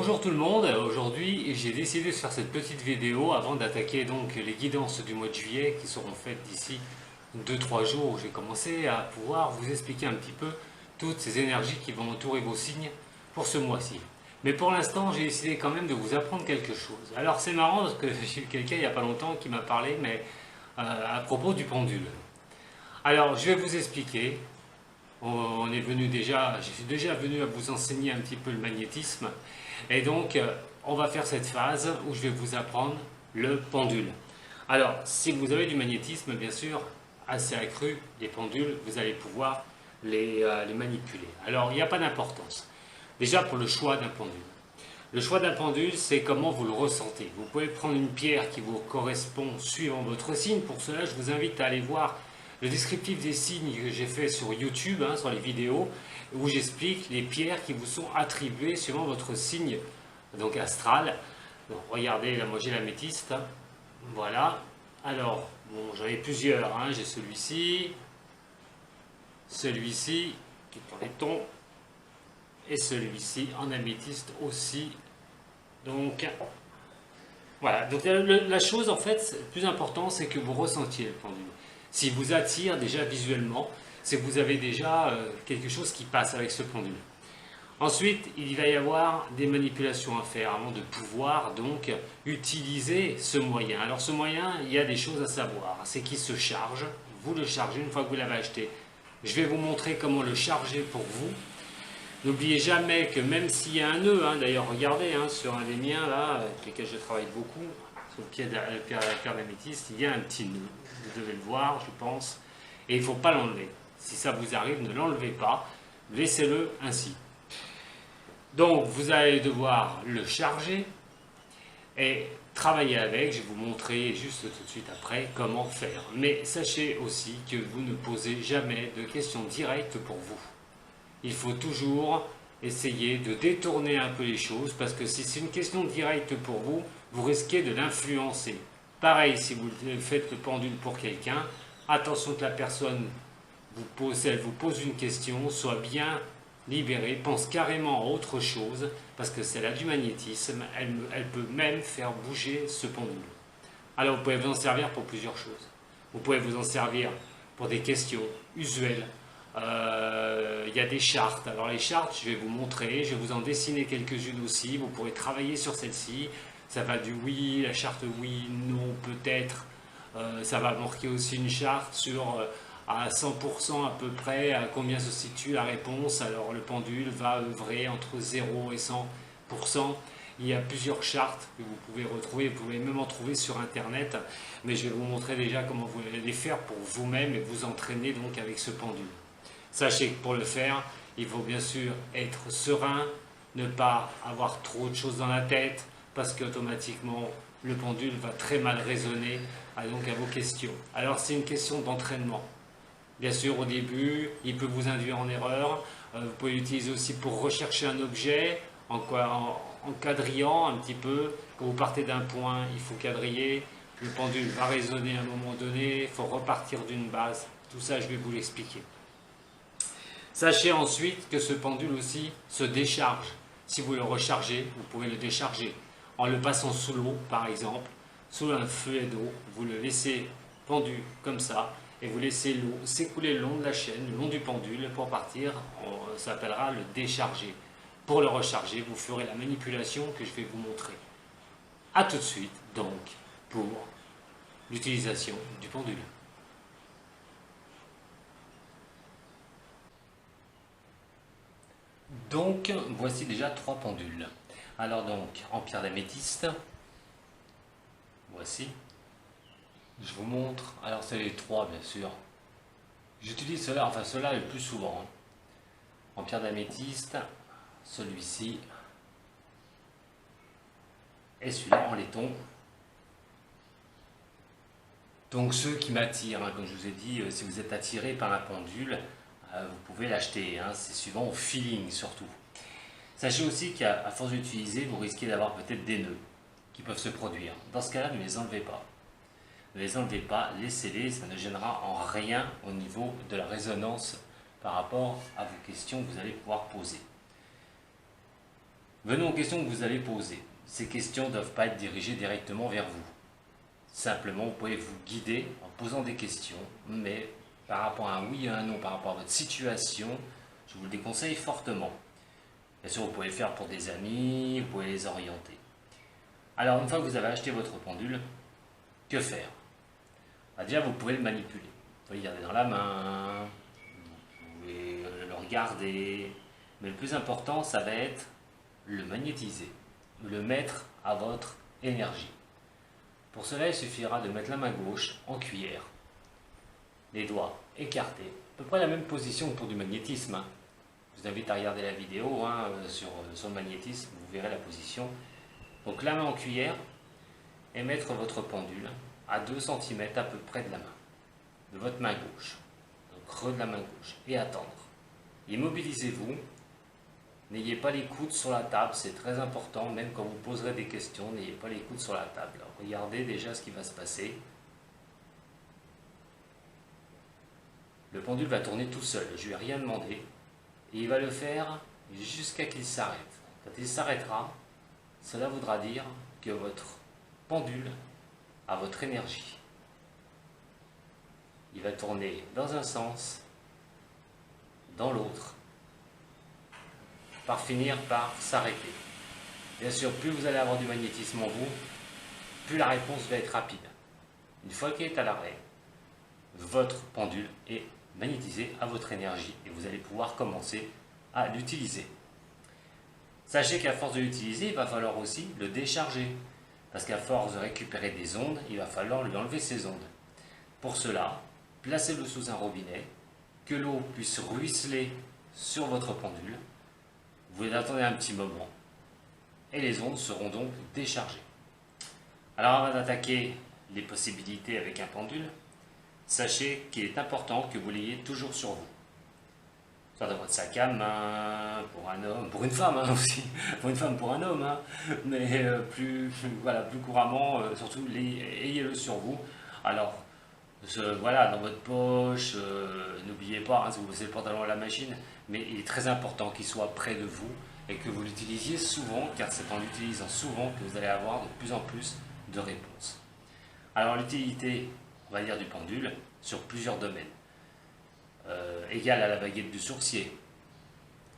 Bonjour tout le monde, aujourd'hui j'ai décidé de faire cette petite vidéo avant d'attaquer donc les guidances du mois de juillet qui seront faites d'ici 2-3 jours où j'ai commencé à pouvoir vous expliquer un petit peu toutes ces énergies qui vont entourer vos signes pour ce mois-ci. Mais pour l'instant j'ai décidé quand même de vous apprendre quelque chose. Alors c'est marrant parce que j'ai eu quelqu'un il n'y a pas longtemps qui m'a parlé à propos du pendule. Alors je vais vous expliquer. Je suis déjà venu à vous enseigner un petit peu le magnétisme. Et donc, on va faire cette phase où je vais vous apprendre le pendule. Alors, si vous avez du magnétisme, bien sûr, assez accru, les pendules, vous allez pouvoir les manipuler. Alors, il n'y a pas d'importance. Déjà, pour le choix d'un pendule. Le choix d'un pendule, c'est comment vous le ressentez. Vous pouvez prendre une pierre qui vous correspond suivant votre signe. Pour cela, je vous invite à aller voir le descriptif des signes que j'ai fait sur YouTube, sur les vidéos, où j'explique les pierres qui vous sont attribuées suivant votre signe donc astral. Donc, regardez, là, moi j'ai l'améthyste. Voilà. Alors, bon, j'en ai plusieurs. J'ai celui-ci, qui est en laiton, et celui-ci en améthyste aussi. Donc, voilà. Donc, la chose, en fait, le plus important, c'est que vous ressentiez le pendule. S'il vous attire déjà visuellement, c'est que vous avez déjà quelque chose qui passe avec ce pendule. Ensuite, il va y avoir des manipulations à faire avant de pouvoir donc utiliser ce moyen. Alors ce moyen, il y a des choses à savoir. C'est qu'il se charge, vous le chargez une fois que vous l'avez acheté. Je vais vous montrer comment le charger pour vous. N'oubliez jamais que même s'il y a un nœud, d'ailleurs regardez sur un des miens là, avec lesquels je travaille beaucoup, sur le pied de la pierre d'améthyste, il y a un petit nœud. Vous devez le voir, je pense. Et il ne faut pas l'enlever. Si ça vous arrive, ne l'enlevez pas. Laissez-le ainsi. Donc, vous allez devoir le charger et travailler avec. Je vais vous montrer juste tout de suite après comment faire. Mais sachez aussi que vous ne posez jamais de questions directes pour vous. Il faut toujours essayer de détourner un peu les choses parce que si c'est une question directe pour vous, vous risquez de l'influencer. Pareil, si vous faites le pendule pour quelqu'un, attention que la personne elle vous pose une question, soit bien libérée, pense carrément à autre chose, parce que c'est là du magnétisme, elle peut même faire bouger ce pendule. Alors vous pouvez vous en servir pour plusieurs choses. Vous pouvez vous en servir pour des questions usuelles. Il y a des chartes. Alors les chartes, je vais vous montrer, je vais vous en dessiner quelques-unes aussi, vous pourrez travailler sur celle-ci. Ça va du oui, la charte oui, non, peut-être. Ça va marquer aussi une charte sur à 100% à peu près à combien se situe la réponse. Alors le pendule va œuvrer entre 0 et 100%. Il y a plusieurs chartes que vous pouvez retrouver, vous pouvez même en trouver sur internet. Mais je vais vous montrer déjà comment vous allez les faire pour vous-même et vous entraîner donc avec ce pendule. Sachez que pour le faire, il faut bien sûr être serein, ne pas avoir trop de choses dans la tête, parce qu'automatiquement le pendule va très mal résonner à vos questions. Alors c'est une question d'entraînement. Bien sûr au début il peut vous induire en erreur, vous pouvez l'utiliser aussi pour rechercher un objet, en quadrillant un petit peu. Quand vous partez d'un point, il faut quadriller, le pendule va résonner à un moment donné, il faut repartir d'une base, tout ça je vais vous l'expliquer. Sachez ensuite que ce pendule aussi se décharge. Si vous le rechargez, vous pouvez le décharger. En le passant sous l'eau, par exemple, sous un feuillet d'eau, vous le laissez pendu comme ça, et vous laissez l'eau s'écouler le long de la chaîne, le long du pendule, pour partir, ça s'appellera le décharger. Pour le recharger, vous ferez la manipulation que je vais vous montrer. A tout de suite, donc, pour l'utilisation du pendule. Donc, voici déjà 3 pendules. Alors donc, en pierre d'améthyste, voici. Je vous montre, alors c'est les 3 bien sûr. J'utilise cela le plus souvent. En pierre d'améthyste, celui-ci, et celui-là en laiton. Donc ceux qui m'attirent, comme je vous ai dit, si vous êtes attiré par un pendule, vous pouvez l'acheter, c'est suivant au feeling surtout. Sachez aussi qu'à force d'utiliser, vous risquez d'avoir peut-être des nœuds qui peuvent se produire. Dans ce cas-là, ne les enlevez pas. Ne les enlevez pas, laissez-les, ça ne gênera en rien au niveau de la résonance par rapport à vos questions que vous allez pouvoir poser. Venons aux questions que vous allez poser. Ces questions ne doivent pas être dirigées directement vers vous. Simplement, vous pouvez vous guider en posant des questions, mais par rapport à un oui et un non, par rapport à votre situation, je vous le déconseille fortement. Bien sûr, vous pouvez le faire pour des amis, vous pouvez les orienter. Alors, une fois que vous avez acheté votre pendule, que faire? Déjà, vous pouvez le manipuler. Vous pouvez le garder dans la main, vous pouvez le regarder, mais le plus important, ça va être le magnétiser, le mettre à votre énergie. Pour cela, il suffira de mettre la main gauche en cuillère, les doigts écartés, à peu près la même position que pour du magnétisme. Je vous invite à regarder la vidéo sur le magnétisme, vous verrez la position. Donc la main en cuillère et mettre votre pendule à 2 cm à peu près de la main, de votre main gauche, donc creux de la main gauche, et attendre. Immobilisez-vous, n'ayez pas les coudes sur la table, c'est très important, même quand vous poserez des questions, n'ayez pas les coudes sur la table. Alors, regardez déjà ce qui va se passer. Le pendule va tourner tout seul, je ne lui ai rien demandé, et il va le faire jusqu'à qu'il s'arrête. Quand il s'arrêtera, cela voudra dire que votre pendule a votre énergie. Il va tourner dans un sens, dans l'autre, par finir par s'arrêter. Bien sûr, plus vous allez avoir du magnétisme en vous, plus la réponse va être rapide. Une fois qu'il est à l'arrêt, votre pendule est magnétisé à votre énergie et vous allez pouvoir commencer à l'utiliser. Sachez qu'à force de l'utiliser, il va falloir aussi le décharger. Parce qu'à force de récupérer des ondes, il va falloir lui enlever ces ondes. Pour cela, placez-le sous un robinet, que l'eau puisse ruisseler sur votre pendule. Vous attendez un petit moment et les ondes seront donc déchargées. Alors avant d'attaquer les possibilités avec un pendule, sachez qu'il est important que vous l'ayez toujours sur vous. Soit dans votre sac à main, pour un homme, pour une femme aussi, pour une femme, pour un homme, mais plus couramment, surtout ayez-le sur vous. Alors, voilà, dans votre poche, n'oubliez pas, si vous posez le pantalon à la machine, mais il est très important qu'il soit près de vous et que vous l'utilisiez souvent, car c'est en l'utilisant souvent que vous allez avoir de plus en plus de réponses. Alors l'utilité, on va dire, du pendule sur plusieurs domaines. Égale à la baguette du sourcier.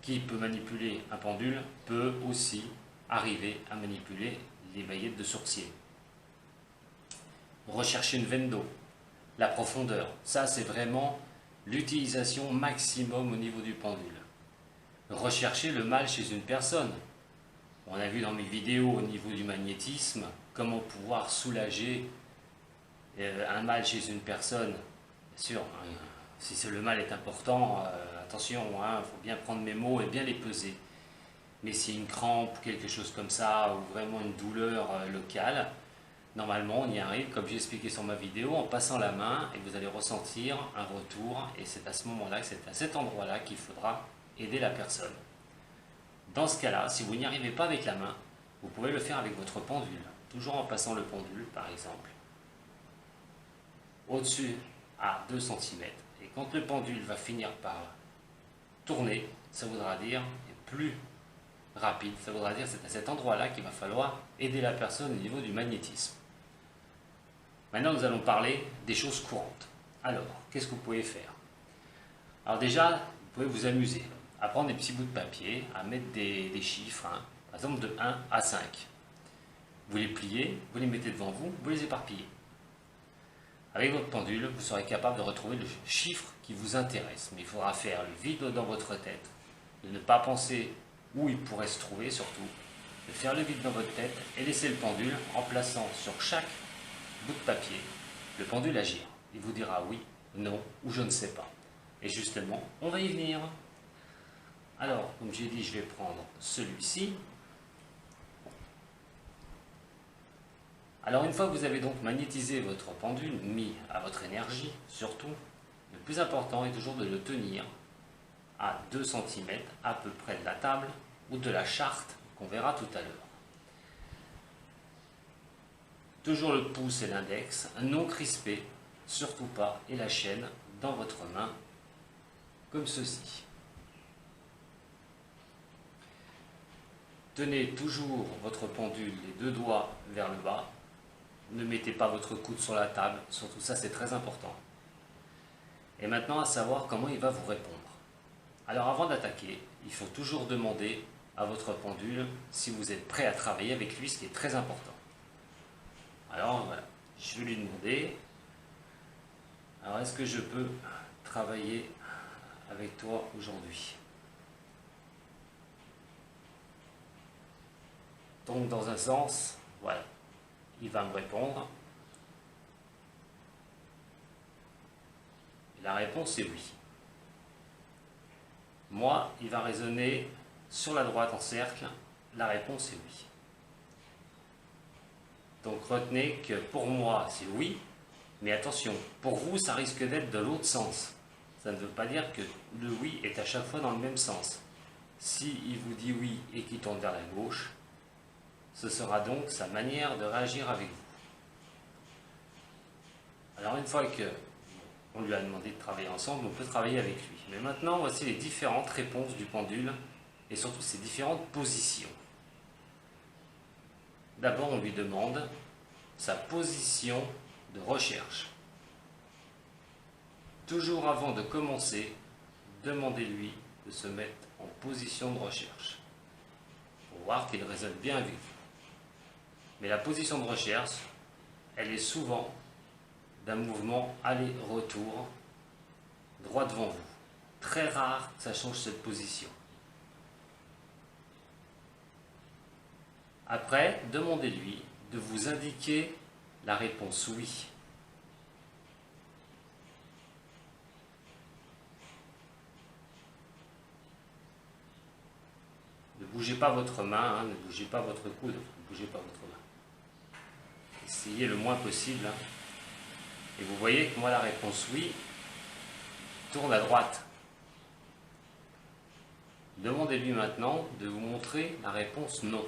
Qui peut manipuler un pendule peut aussi arriver à manipuler les baguettes de sourcier. Rechercher une veine d'eau, la profondeur, ça c'est vraiment l'utilisation maximum au niveau du pendule. Rechercher le mal chez une personne. On a vu dans mes vidéos au niveau du magnétisme comment pouvoir soulager un mal chez une personne. Bien sûr, si le mal est important, attention, faut bien prendre mes mots et bien les peser. Mais si une crampe ou quelque chose comme ça, ou vraiment une douleur locale, normalement on y arrive, comme j'ai expliqué sur ma vidéo, en passant la main et vous allez ressentir un retour. Et c'est à ce moment-là, c'est à cet endroit-là qu'il faudra aider la personne. Dans ce cas-là, si vous n'y arrivez pas avec la main, vous pouvez le faire avec votre pendule. Toujours en passant le pendule, par exemple, au-dessus à 2 cm. Et quand le pendule va finir par tourner, ça voudra dire plus rapide, ça voudra dire que c'est à cet endroit-là qu'il va falloir aider la personne au niveau du magnétisme. Maintenant, nous allons parler des choses courantes. Alors, qu'est-ce que vous pouvez faire? Alors déjà, vous pouvez vous amuser à prendre des petits bouts de papier, à mettre des chiffres, par exemple de 1 à 5. Vous les pliez, vous les mettez devant vous, vous les éparpillez. Avec votre pendule, vous serez capable de retrouver le chiffre qui vous intéresse. Mais il faudra faire le vide dans votre tête, de ne pas penser où il pourrait se trouver surtout, de faire le vide dans votre tête et laisser le pendule en plaçant sur chaque bout de papier le pendule agir. Il vous dira oui, non ou je ne sais pas. Et justement, on va y venir. Alors, comme j'ai dit, je vais prendre celui-ci. Alors une fois que vous avez donc magnétisé votre pendule, mis à votre énergie surtout, le plus important est toujours de le tenir à 2 cm à peu près de la table ou de la charte qu'on verra tout à l'heure. Toujours le pouce et l'index, non crispé, surtout pas, et la chaîne dans votre main, comme ceci. tenez toujours votre pendule, les deux doigts vers le bas. Ne mettez pas votre coude sur la table, surtout ça c'est très important. Et maintenant à savoir comment il va vous répondre. Alors avant d'attaquer, il faut toujours demander à votre pendule si vous êtes prêt à travailler avec lui, ce qui est très important. Alors voilà, je vais lui demander, alors est-ce que je peux travailler avec toi aujourd'hui? Donc dans un sens, voilà, il va me répondre. Et la réponse est oui. Moi, il va raisonner sur la droite en cercle, la réponse est oui. Donc retenez que pour moi c'est oui, mais attention, pour vous ça risque d'être de l'autre sens. Ça ne veut pas dire que le oui est à chaque fois dans le même sens. Si il vous dit oui et qu'il tourne vers la gauche, ce sera donc sa manière de réagir avec vous. Alors une fois que on lui a demandé de travailler ensemble, on peut travailler avec lui. Mais maintenant, voici les différentes réponses du pendule et surtout ses différentes positions. D'abord, on lui demande sa position de recherche. Toujours avant de commencer, demandez-lui de se mettre en position de recherche pour voir qu'il raisonne bien avec vous. Mais la position de recherche, elle est souvent d'un mouvement aller-retour droit devant vous. Très rare que ça change cette position. Après, demandez-lui de vous indiquer la réponse oui. Ne bougez pas votre main, ne bougez pas votre coude, ne bougez pas votre main. Essayez le moins possible. Et vous voyez que moi la réponse oui tourne à droite. Demandez-lui maintenant de vous montrer la réponse non.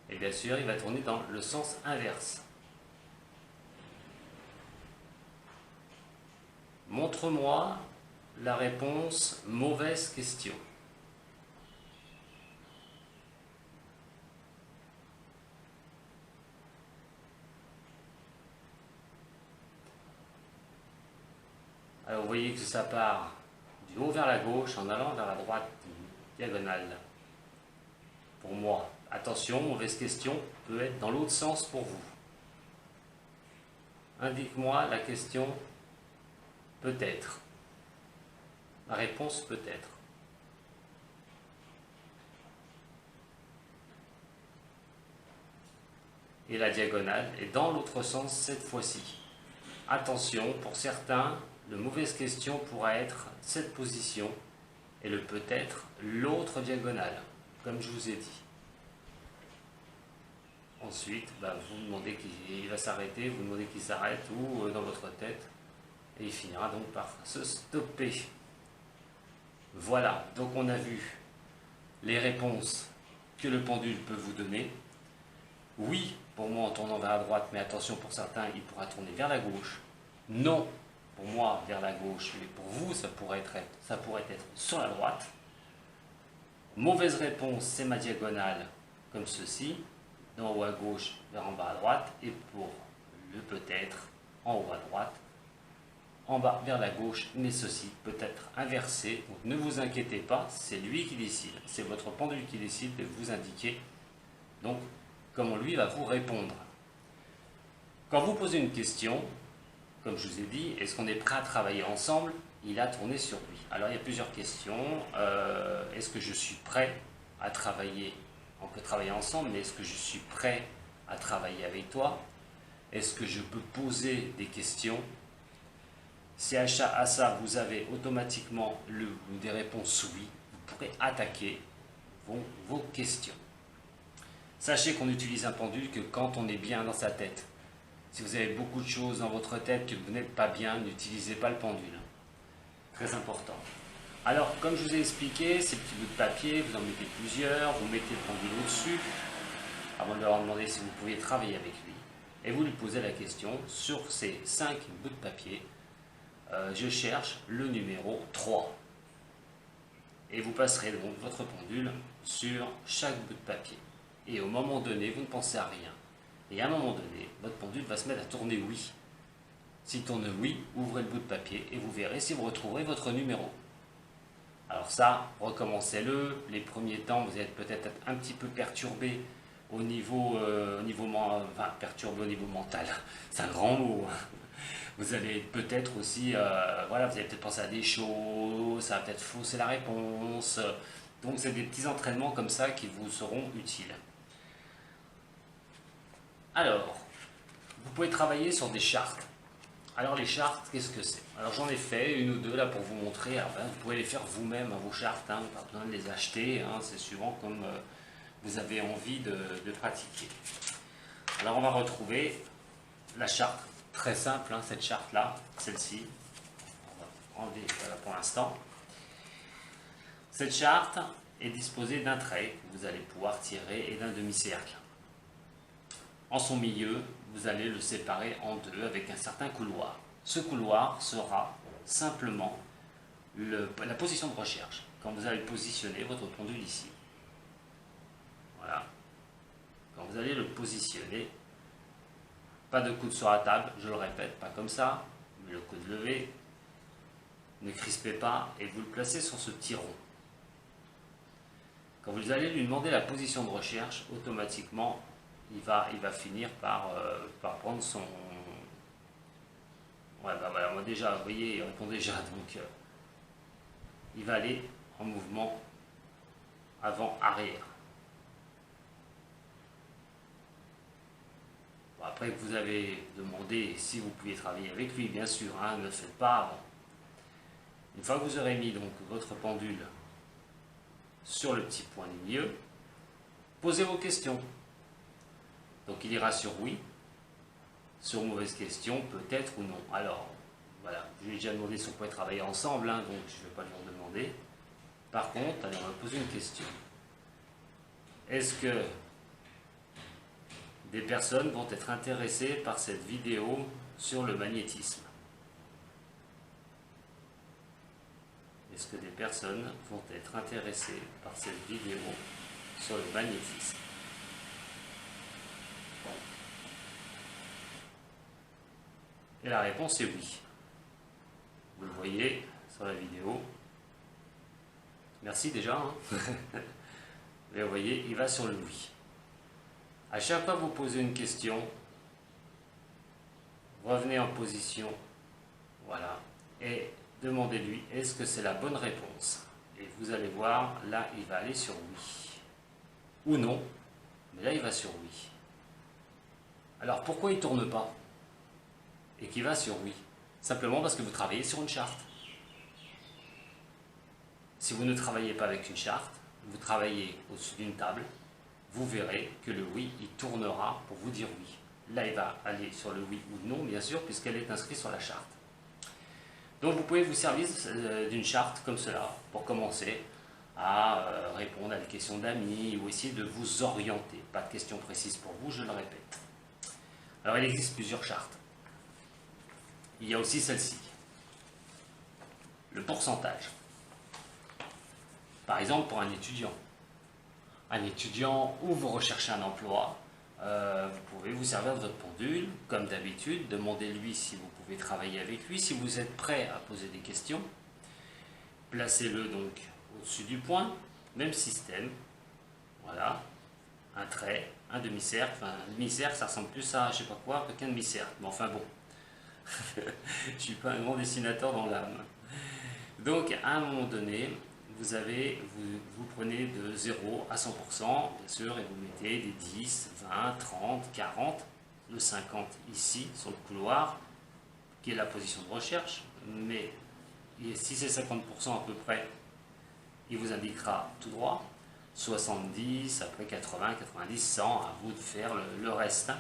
Et bien sûr, il va tourner dans le sens inverse. Montre-moi la réponse mauvaise question. Alors vous voyez que ça part du haut vers la gauche en allant vers la droite, diagonale. Pour moi, attention, mauvaise question peut être dans l'autre sens pour vous. Indique-moi la question peut-être. La réponse peut-être. Et la diagonale est dans l'autre sens cette fois-ci. Attention, pour certains, la mauvaise question pourra être cette position et le peut-être l'autre diagonale, comme je vous ai dit. Ensuite, vous demandez qu'il va s'arrêter, vous demandez qu'il s'arrête ou dans votre tête et il finira donc par se stopper. Voilà, donc on a vu les réponses que le pendule peut vous donner. Oui, pour moi en tournant vers la droite, mais attention pour certains, il pourra tourner vers la gauche. Non, pour moi vers la gauche, mais pour vous, ça pourrait être sur la droite. Mauvaise réponse, c'est ma diagonale, comme ceci, d'en haut à gauche vers en bas à droite, et pour le peut-être, en haut à droite, en bas vers la gauche, mais ceci peut être inversé. Donc ne vous inquiétez pas, c'est lui qui décide. C'est votre pendule qui décide de vous indiquer donc comment lui va vous répondre. Quand vous posez une question, comme je vous ai dit, est-ce qu'on est prêt à travailler ensemble? Il a tourné sur lui. Alors il y a plusieurs questions. Est-ce que je suis prêt à travailler? On peut travailler ensemble, mais est-ce que je suis prêt à travailler avec toi? Est-ce que je peux poser des questions? Si à ça vous avez automatiquement des réponses oui, vous pourrez attaquer vos questions. Sachez qu'on utilise un pendule que quand on est bien dans sa tête. Si vous avez beaucoup de choses dans votre tête que vous n'êtes pas bien, n'utilisez pas le pendule. Très important. Alors, comme je vous ai expliqué, ces petits bouts de papier, vous en mettez plusieurs, vous mettez le pendule au-dessus, avant de leur demander si vous pouviez travailler avec lui. et vous lui posez la question sur ces 5 bouts de papier. Je cherche le numéro 3. Et vous passerez donc votre pendule sur chaque bout de papier. Et au moment donné, vous ne pensez à rien. Et à un moment donné, votre pendule va se mettre à tourner oui. S'il tourne oui, ouvrez le bout de papier et vous verrez si vous retrouverez votre numéro. Alors ça, recommencez-le. Les premiers temps, vous êtes peut-être un petit peu perturbé au niveau, perturbé au niveau mental. C'est un grand mot. Vous allez peut-être aussi, voilà, vous allez peut-être penser à des choses, ça va peut-être fausser la réponse. Donc c'est des petits entraînements comme ça qui vous seront utiles. Alors, vous pouvez travailler sur des chartes. Alors les chartes, qu'est-ce que c'est? Alors j'en ai fait une ou deux là pour vous montrer. Alors, vous pouvez les faire vous-même, vos chartes, pas besoin de les acheter, c'est suivant comme vous avez envie de pratiquer. Alors on va retrouver la charte, très simple, cette charte-là, celle-ci. On va enlever pour l'instant. Cette charte est disposée d'un trait que vous allez pouvoir tirer et d'un demi-cercle. En son milieu, vous allez le séparer en deux avec un certain couloir. Ce couloir sera simplement la position de recherche. Quand vous allez positionner votre pendule ici. Voilà. Quand vous allez le positionner, pas de coude sur la table, je le répète, pas comme ça, mais le coude levé. Ne crispez pas et vous le placez sur ce petit rond. Quand vous allez lui demander la position de recherche, automatiquement, il va finir par prendre son... Ouais, voilà, moi déjà, vous voyez, il répond déjà, donc il va aller en mouvement avant-arrière. Bon, après que vous avez demandé si vous pouviez travailler avec lui, bien sûr, ne le faites pas avant. Une fois que vous aurez mis donc votre pendule sur le petit point du milieu, posez vos questions. Donc il ira sur oui, sur mauvaise question, peut-être ou non. Alors, voilà, je lui ai déjà demandé si on pouvait travailler ensemble, donc je ne vais pas lui en demander. Par contre, allez, on va poser une question. Est-ce que des personnes vont être intéressées par cette vidéo sur le magnétisme? Est-ce que des personnes vont être intéressées par cette vidéo sur le magnétisme? Et la réponse est oui. Vous le voyez sur la vidéo. Merci déjà. Mais vous voyez, il va sur le oui. À chaque fois que vous posez une question, revenez en position. Voilà. Et demandez-lui, est-ce que c'est la bonne réponse? Et vous allez voir, là, il va aller sur oui. Ou non, mais là, il va sur oui. Alors, pourquoi il ne tourne pas? Et qui va sur oui? Simplement parce que vous travaillez sur une charte. Si vous ne travaillez pas avec une charte, vous travaillez au-dessus d'une table, vous verrez que le oui, il tournera pour vous dire oui. Là, il va aller sur le oui ou non, bien sûr, puisqu'elle est inscrite sur la charte. Donc, vous pouvez vous servir d'une charte comme cela pour commencer à répondre à des questions d'amis ou essayer de vous orienter. Pas de questions précises pour vous, je le répète. Alors, il existe plusieurs chartes. Il y a aussi celle-ci, le pourcentage. Par exemple, pour un étudiant où vous recherchez un emploi, vous pouvez vous servir de votre pendule, comme d'habitude, demandez-lui si vous pouvez travailler avec lui, si vous êtes prêt à poser des questions, placez-le donc au-dessus du point, même système, voilà, un trait, un demi-cercle, enfin un demi-cercle ça ressemble plus à je sais pas quoi qu'un demi-cercle, mais enfin bon. Je ne suis pas un grand dessinateur dans l'âme. Donc, à un moment donné, vous prenez de 0 à 100%, bien sûr, et vous mettez des 10, 20, 30, 40, le 50 ici, sur le couloir, qui est la position de recherche. Mais si c'est 50% à peu près, il vous indiquera tout droit. 70, après 80, 90, 100, à vous de faire le reste.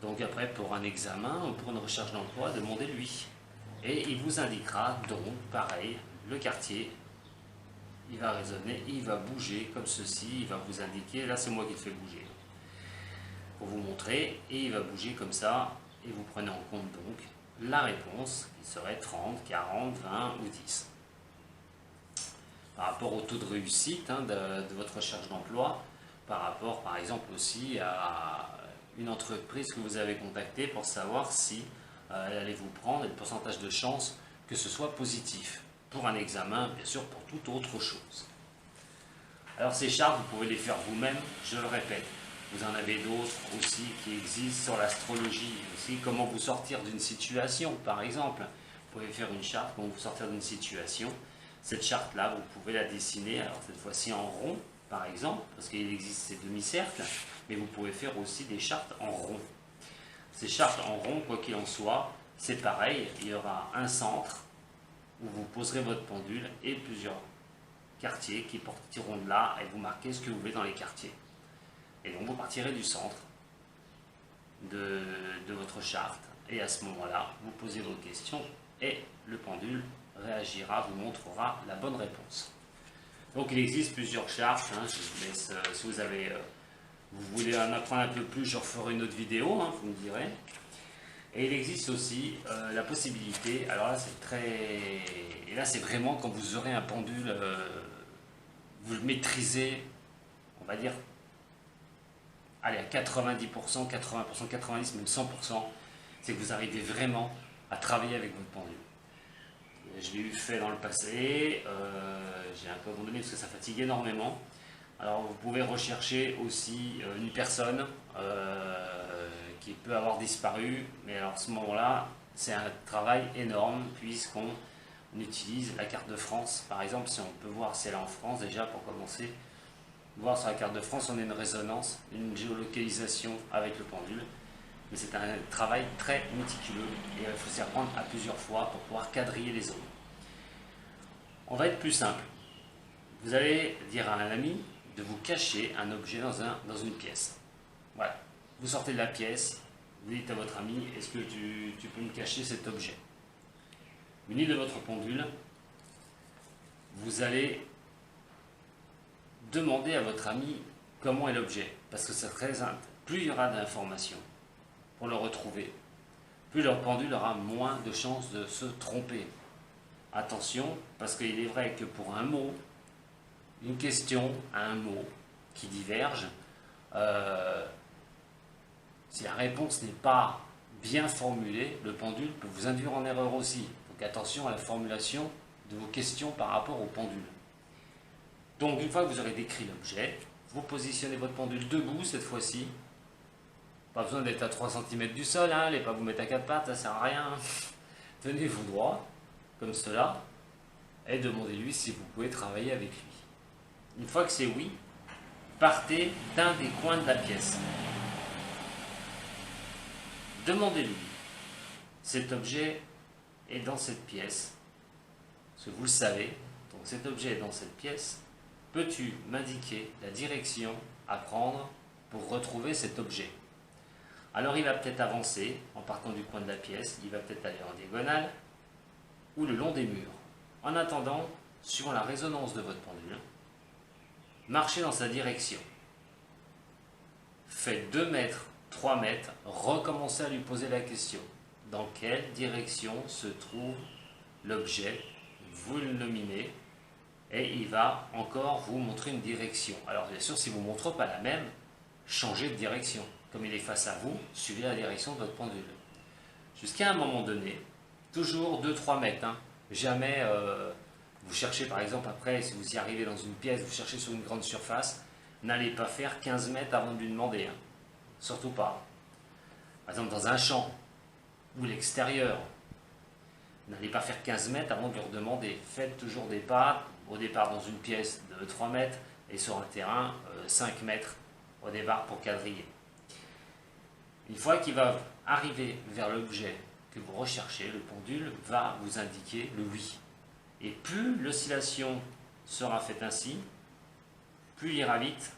Donc après, pour un examen ou pour une recherche d'emploi, demandez-lui. Et il vous indiquera donc, pareil, le quartier. Il va résonner, il va bouger comme ceci, il va vous indiquer, là c'est moi qui le fais bouger. pour vous montrer, et il va bouger comme ça, et vous prenez en compte donc la réponse qui serait 30, 40, 20 ou 10. Par rapport au taux de réussite de votre recherche d'emploi, par rapport par exemple aussi à une entreprise que vous avez contactée pour savoir si elle allait vous prendre et le pourcentage de chance que ce soit positif pour un examen, bien sûr pour toute autre chose. Alors ces chartes, vous pouvez les faire vous-même, je le répète. Vous en avez d'autres aussi qui existent sur l'astrologie, aussi comment vous sortir d'une situation par exemple. Vous pouvez faire une charte, comment vous sortir d'une situation. Cette charte-là, vous pouvez la dessiner, alors cette fois-ci en rond par exemple, parce qu'il existe ces demi-cercles, mais vous pouvez faire aussi des chartes en rond. Ces chartes en rond, quoi qu'il en soit, c'est pareil, il y aura un centre où vous poserez votre pendule et plusieurs quartiers qui partiront de là et vous marquez ce que vous voulez dans les quartiers. Et donc vous partirez du centre de votre charte et à ce moment-là, vous posez vos questions et le pendule réagira, vous montrera la bonne réponse. Donc il existe plusieurs chartes, je vous laisse, si vous voulez en apprendre un peu plus, je referai une autre vidéo, vous me direz. Et il existe aussi la possibilité, alors là c'est très... Et là c'est vraiment quand vous aurez un pendule, vous le maîtrisez, on va dire, allez à 90%, 80%, 90%, même 100%, c'est que vous arrivez vraiment à travailler avec votre pendule. Je l'ai eu fait dans le passé, j'ai un peu abandonné parce que ça fatigue énormément. Alors vous pouvez rechercher aussi une personne qui peut avoir disparu, mais alors à ce moment-là, c'est un travail énorme puisqu'on utilise la carte de France. Par exemple, si on peut voir si elle est en France déjà pour commencer, voir sur la carte de France, on a une résonance, une géolocalisation avec le pendule. Mais c'est un travail très méticuleux et il faut s'y reprendre à plusieurs fois pour pouvoir quadriller les zones. On va être plus simple. Vous allez dire à un ami de vous cacher un objet dans une pièce. Voilà. Vous sortez de la pièce, vous dites à votre ami, est-ce que tu peux me cacher cet objet? Muni de votre pendule, vous allez demander à votre ami comment est l'objet, parce que c'est très simple. Plus il y aura d'informations pour le retrouver, plus leur pendule aura moins de chances de se tromper. Attention, parce qu'il est vrai que pour un mot, une question à un mot qui diverge, si la réponse n'est pas bien formulée, le pendule peut vous induire en erreur aussi. Donc attention à la formulation de vos questions par rapport au pendule. Donc une fois que vous aurez décrit l'objet, vous positionnez votre pendule debout cette fois-ci. Pas besoin d'être à 3 cm du sol, n'allez pas vous mettre à 4 pattes, ça sert à rien. Tenez-vous droit, comme cela, et demandez-lui si vous pouvez travailler avec lui. Une fois que c'est oui, partez d'un des coins de la pièce. Demandez-lui, cet objet est dans cette pièce, parce que vous le savez, donc cet objet est dans cette pièce, peux-tu m'indiquer la direction à prendre pour retrouver cet objet? Alors il va peut-être avancer en partant du coin de la pièce, il va peut-être aller en diagonale ou le long des murs. En attendant, suivant la résonance de votre pendule, marchez dans sa direction. Faites 2 mètres, 3 mètres, recommencez à lui poser la question. Dans quelle direction se trouve l'objet? Vous le nominez et il va encore vous montrer une direction. Alors bien sûr, si vous ne vous montre pas la même, changez de direction. Comme il est face à vous, suivez la direction de votre pendule. Jusqu'à un moment donné, toujours 2-3 mètres. Jamais vous cherchez par exemple après, si vous y arrivez dans une pièce, vous cherchez sur une grande surface, n'allez pas faire 15 mètres avant de lui demander. Surtout pas. Par exemple dans un champ ou l'extérieur, n'allez pas faire 15 mètres avant de lui redemander. Faites toujours des pas, au départ dans une pièce de 3 mètres et sur un terrain 5 mètres au départ pour quadriller. Une fois qu'il va arriver vers l'objet que vous recherchez, le pendule va vous indiquer le oui. Et plus l'oscillation sera faite ainsi, plus il ira vite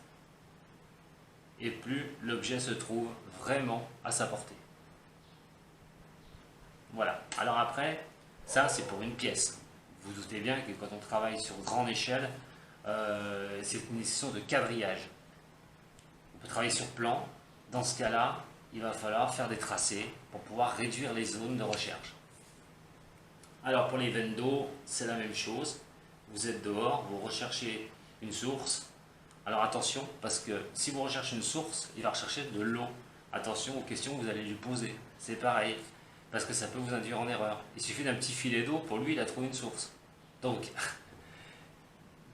et plus l'objet se trouve vraiment à sa portée. Voilà. Alors après, ça c'est pour une pièce. Vous doutez bien que quand on travaille sur grande échelle, c'est une question de quadrillage. On peut travailler sur plan, Dans ce cas-là, il va falloir faire des tracés pour pouvoir réduire les zones de recherche. Alors pour les veines d'eau, c'est la même chose. Vous êtes dehors, vous recherchez une source. Alors attention, parce que si vous recherchez une source, il va rechercher de l'eau. Attention aux questions que vous allez lui poser. C'est pareil, parce que ça peut vous induire en erreur. Il suffit d'un petit filet d'eau, pour lui, il a trouvé une source. Donc,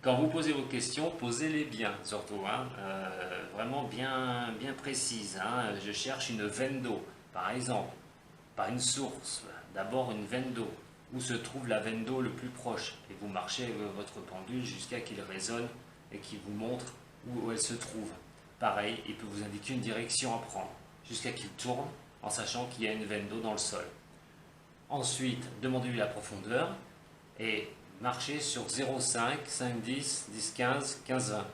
quand vous posez vos questions, posez-les bien, surtout. Vraiment bien précises. Je cherche une veine d'eau, par exemple, pas une source. D'abord une veine d'eau. Où se trouve la veine d'eau le plus proche? Et vous marchez avec votre pendule jusqu'à qu'il résonne et qu'il vous montre où elle se trouve. Pareil, il peut vous indiquer une direction à prendre, jusqu'à qu'il tourne en sachant qu'il y a une veine d'eau dans le sol. Ensuite, demandez-lui la profondeur et marchez sur 0,5, 5, 10, 10, 15, 15, 20.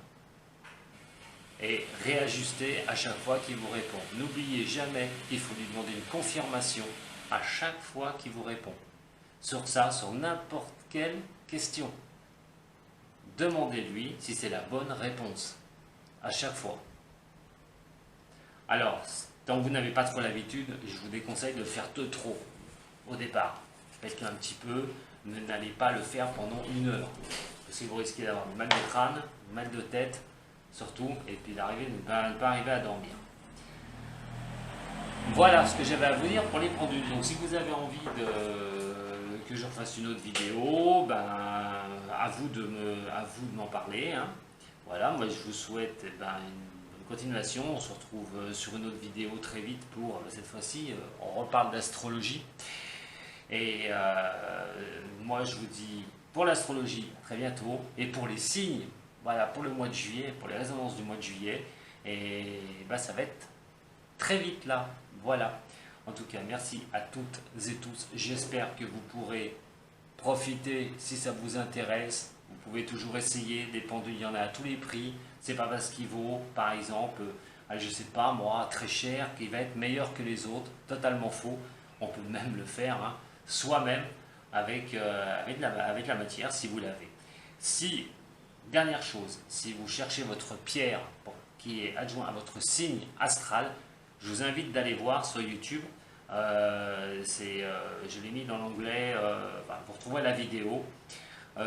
Et réajustez à chaque fois qu'il vous répond. N'oubliez jamais qu'il faut lui demander une confirmation à chaque fois qu'il vous répond. Sur ça, sur n'importe quelle question. Demandez-lui si c'est la bonne réponse, à chaque fois. Alors, tant que vous n'avez pas trop l'habitude, je vous déconseille de faire de trop au départ. Faites-le un petit peu, n'allez pas le faire pendant 1 heure. Parce que vous risquez d'avoir du mal de crâne, mal de tête, surtout, et puis d'arriver ne pas arriver à dormir. Voilà ce que j'avais à vous dire pour les pendules. Donc si vous avez envie que je refasse une autre vidéo, à vous de m'en parler. Voilà, moi je vous souhaite une bonne continuation. On se retrouve sur une autre vidéo très vite pour, cette fois-ci, on reparle d'astrologie. Et moi je vous dis pour l'astrologie à très bientôt. Et pour les signes, voilà, pour le mois de juillet, pour les résonances du mois de juillet, et ça va être très vite là. Voilà. En tout cas, merci à toutes et tous. J'espère que vous pourrez profiter si ça vous intéresse. Vous pouvez toujours essayer. Des pendules, il y en a à tous les prix. C'est pas parce qu'il vaut, par exemple, je sais pas moi, très cher, qu'il va être meilleur que les autres. Totalement faux. On peut même le faire soi-même avec la matière si vous l'avez. Dernière chose, si vous cherchez votre pierre qui est adjoint à votre signe astral, je vous invite d'aller voir sur YouTube. Je l'ai mis dans l'onglet, vous retrouvez la vidéo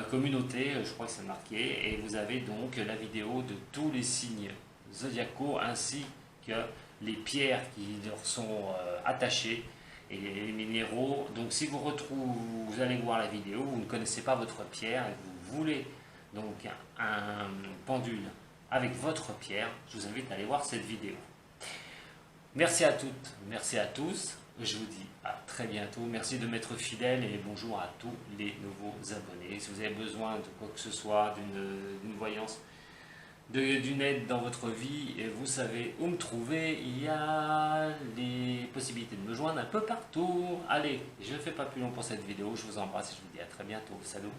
communauté, je crois que c'est marqué, et vous avez donc la vidéo de tous les signes zodiacaux ainsi que les pierres qui leur sont attachées et les minéraux. Donc si vous allez voir la vidéo, vous ne connaissez pas votre pierre et vous voulez donc un pendule avec votre pierre, je vous invite à aller voir cette vidéo. Merci à toutes, merci à tous. Je vous dis à très bientôt. Merci de m'être fidèle et bonjour à tous les nouveaux abonnés. Si vous avez besoin de quoi que ce soit, d'une voyance, d'une aide dans votre vie, et vous savez où me trouver. Il y a les possibilités de me joindre un peu partout. Allez, je ne fais pas plus long pour cette vidéo. Je vous embrasse et je vous dis à très bientôt. Salut!